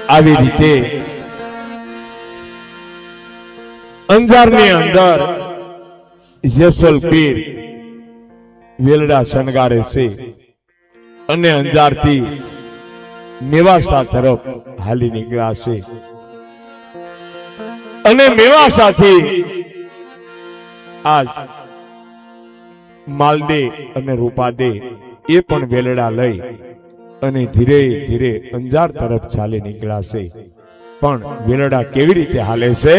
આવી રીતે અંજારની અંદર જેસલ પીર વેલડા શણગારે છે અને અંજારથી મેવાસા તરફ હાલી નીકળ્યા છે અને મેવાસાથી આજ માલદે અને રૂપાદે એ પણ વેલડા લઈ અને ધીરે ધીરે અંજાર તરફ ચાલી નીકળ્યા છે પણ વેલડા કેવી રીતે હાલે છે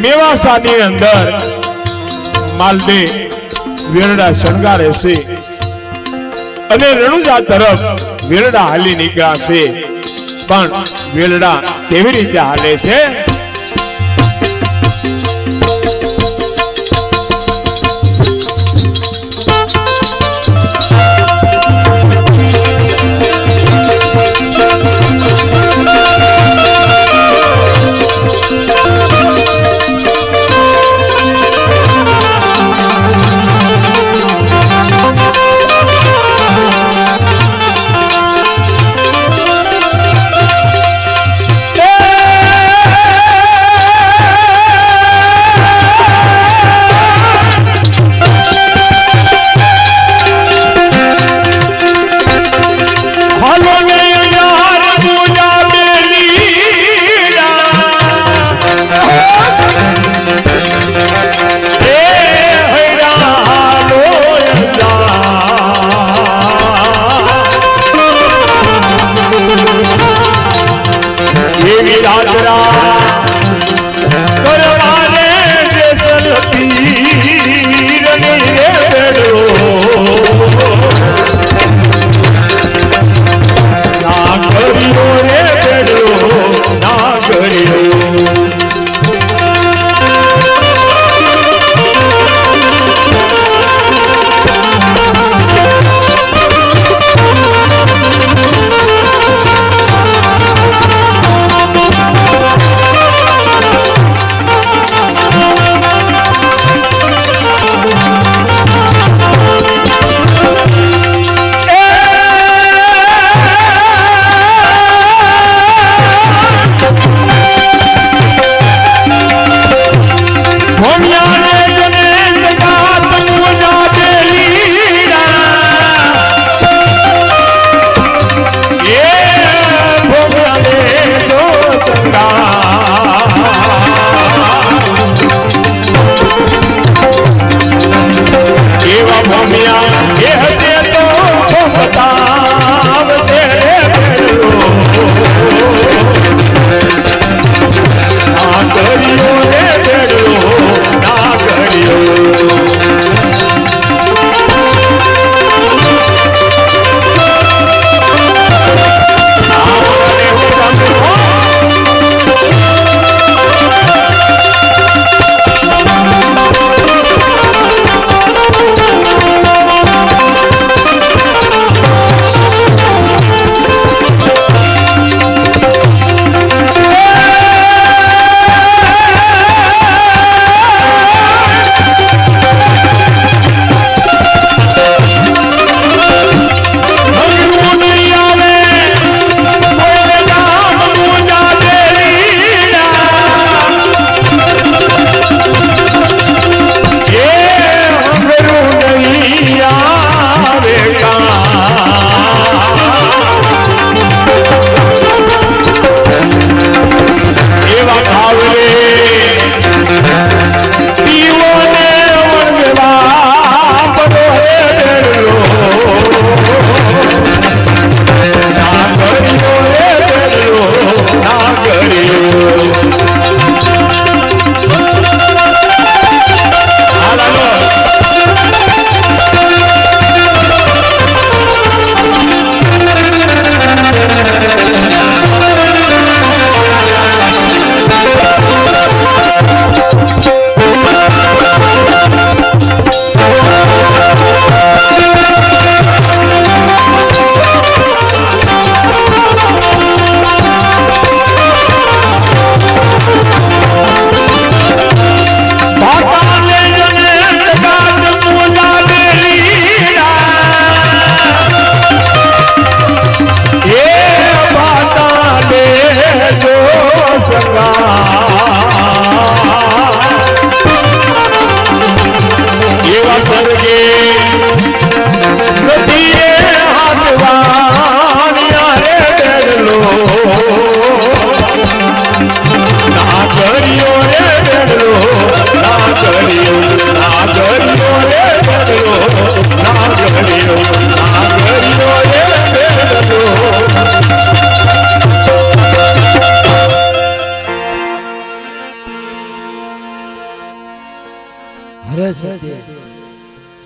મેવાસાની અંદર માલદે વેરડા શણગારે છે અને રણુજા તરફ વેરડા હાલી નીકળ્યા છે પણ વેરડા કેવી રીતે હાલે છે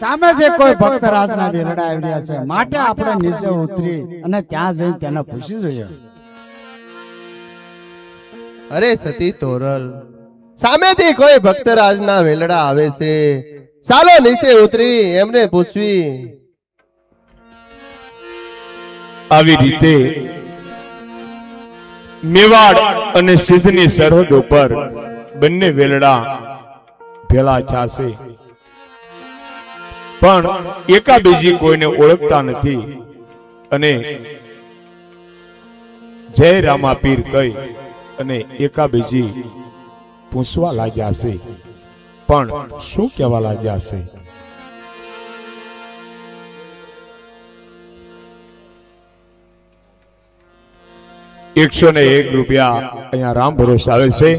સામેથી કોઈ ભક્તરાજના વેલડા આવી રહ્યા છે, માટે આપણે નીચે ઉતરી અને ત્યાં જઈને તેને પૂછી જોઈએ. અરે સતી તોરલ, સામેથી કોઈ ભક્તરાજના વેલડા આવે છે, ચાલો નીચે ઉતરી એમને પૂછવી. આવી રીતે મેવાડ અને સિદ્ધની સરહદ ઉપર બંને વેલડા ભેળા થશે, પણ એકાબીજી કોઈને ઓળખતા નથી અને જય રામા પીર કહી અને એકાબીજી પૂછવા લાગ્યા છે. પણ શું કહેવા લાગ્યા છે? 101 રૂપિયા અહીંયા રામ ભરોસે આવે છે.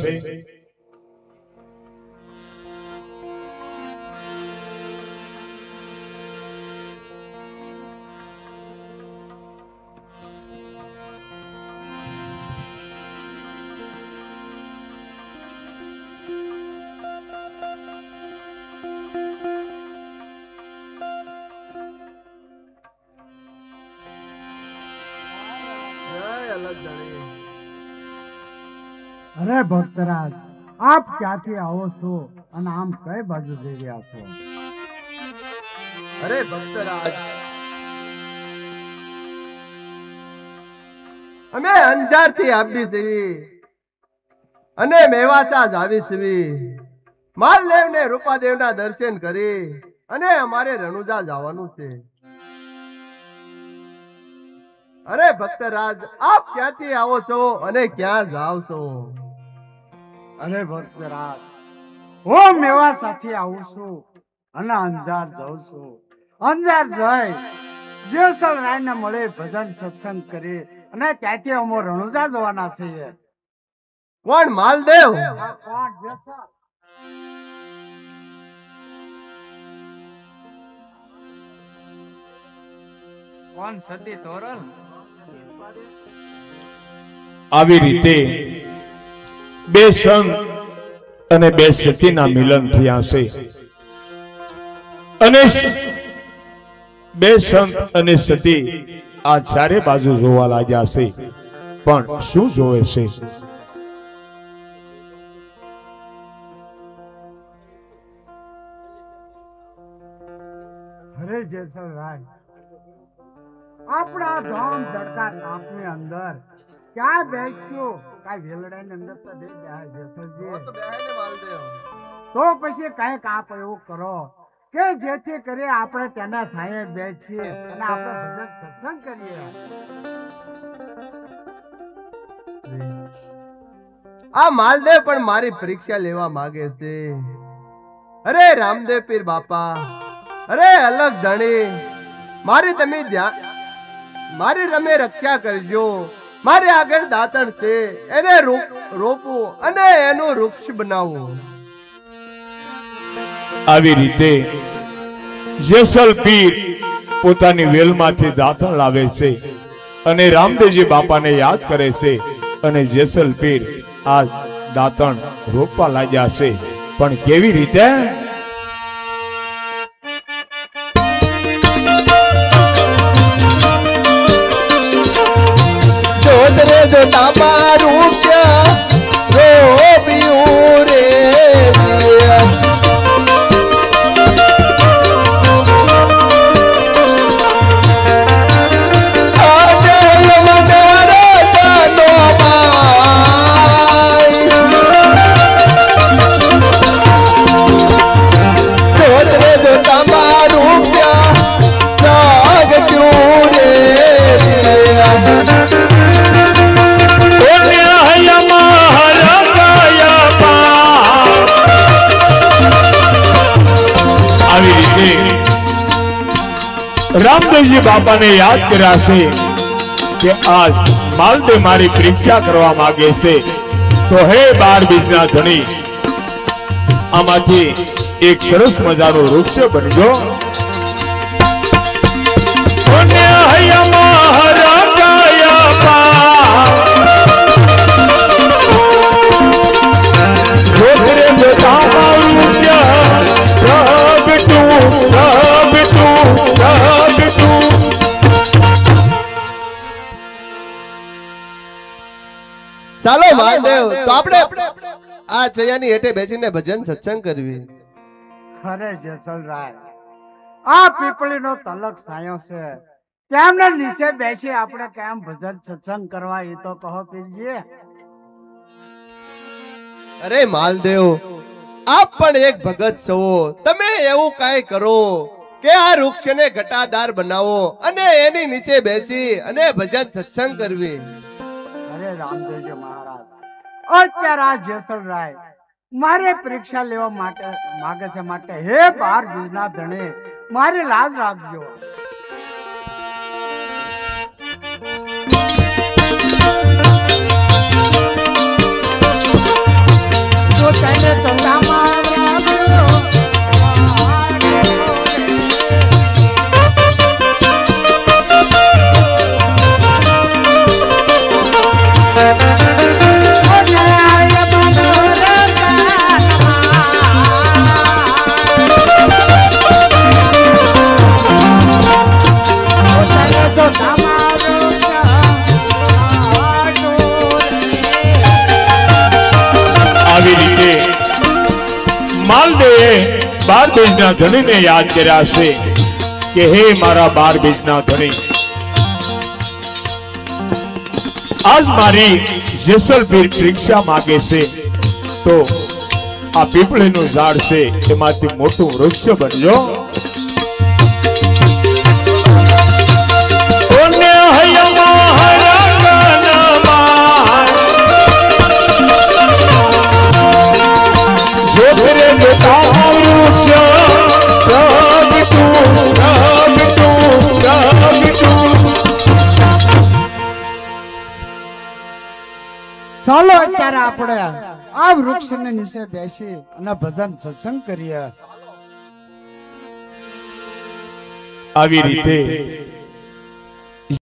અરે ભક્તરાજ, આપ ક્યાંથી આવો છો અને આમ કઈ બાજુ જઈ રહ્યા છો? અરે ભક્તરાજ, અમે અંજારથી આવી છીએ અને મેવાસા જ આવી છીએ. માલદેવ ને રૂપાદેવના દર્શન કરી અને અમારે રણુજા જવાનું છે. અરે ભક્તરાજ, આપ ક્યાંથી આવો છો અને ક્યાં જાવ છો? અરે ભક્તરાજ, હું મેવાસાથી આવું છું અને અંજાર જાઉં છું. અંજાર જઈ જેસલ રાયને મળે ભજન સત્સંગ કરી અને ત્યાંથી અમે રણુજા જવાના છીએ. કોણ માલદેવ? કોણ જેસલ? કોણ સતી તોરલ? આવી રીતે બે સંત અને બે સતીના મિલન થયા છે અને બે સંત અને સતી આ ચારે બાજુ જોવા લાગ્યા છે, પણ શું જોવે છે? અરે જેસલ રાય, આપણા ધામ ધડકા તાપની અંદર ક્યાં બેસ્યો? કાઈ વેલડાની અંદર તો બે બેહા જેસલજી. તો પછી કઈક આપ એવું કરો કે જેથી કરી આપણે તેના છાયે બેસીએ અને આપણે ભજન સત્સંગ કરીએ. આ માલદેવ પણ મારી પરીક્ષા લેવા માંગે છે. અરે રામદેવ પીર બાપા, અરે અલગ ધણી, મારી તમે રક્ષા કરજો. મારે આગળ દાંતણ છે, એને રોપવું અને એનું વૃક્ષ બનાવવું. આવી રીતે જેસલ પીર પોતાની વેલમાંથી દાંતણ લાવે છે અને રામદેવજી બાપાને યાદ કરે છે અને જેસલ પીર આ દાંતણ રોપવા લાગ્યા છે. પણ કેવી રીતે? જો તમારું ક્યાં રોપ્યું રે રામદેવજી બાપાને યાદ કર્યા છે કે આજ માલદેવ મારી પરીક્ષા કરવા માંગે છે, તો હે 12 બીજના ધણી, આમાંથી એક સરસ મજાનું વૃક્ષ બનજો. ચાલો માલદેવ, તો આપણે આ ચૈયાની હેઠે બેસીને ભજન સત્સંગ કરવી. અરે જેસલરાય, આ પીપળીનો તલક સાયો છે, તેમના નીચે બેસી આપણે કેમ ભજન સત્સંગ કરવા, એ તો કહો પીરજી. અરે માલદેવ, આપ પણ એક ભગત છો, તમે એવું કાંઈ કરો કે આ વૃક્ષને ઘટાદાર બનાવો અને એની નીચે બેસી અને ભજન સત્સંગ કરવી. અરે રામદેવજી મહારાજ, અત્યારે આ જેસલરાય મારે પરીક્ષા લેવા માટે માગે છે, માટે હે 12 બીજના ધણે મારી લાજ રાખજો. તો તને ચંદામાં રાખજો. આવી રીતે માલદેવે 12 બીજના ધણીને યાદ કર્યા છે કે હે મારા 12 બીજના ધણી, આજ મારી જેસલપીર પરીક્ષા માગે છે, તો આ પીપળીનું ઝાડ છે એમાંથી મોટું વૃક્ષ બનજો. ચાલો અત્યારે આપણે આ વૃક્ષને નીચે બેસી અને ભજન સત્સંગ કરીએ. આવી રીતે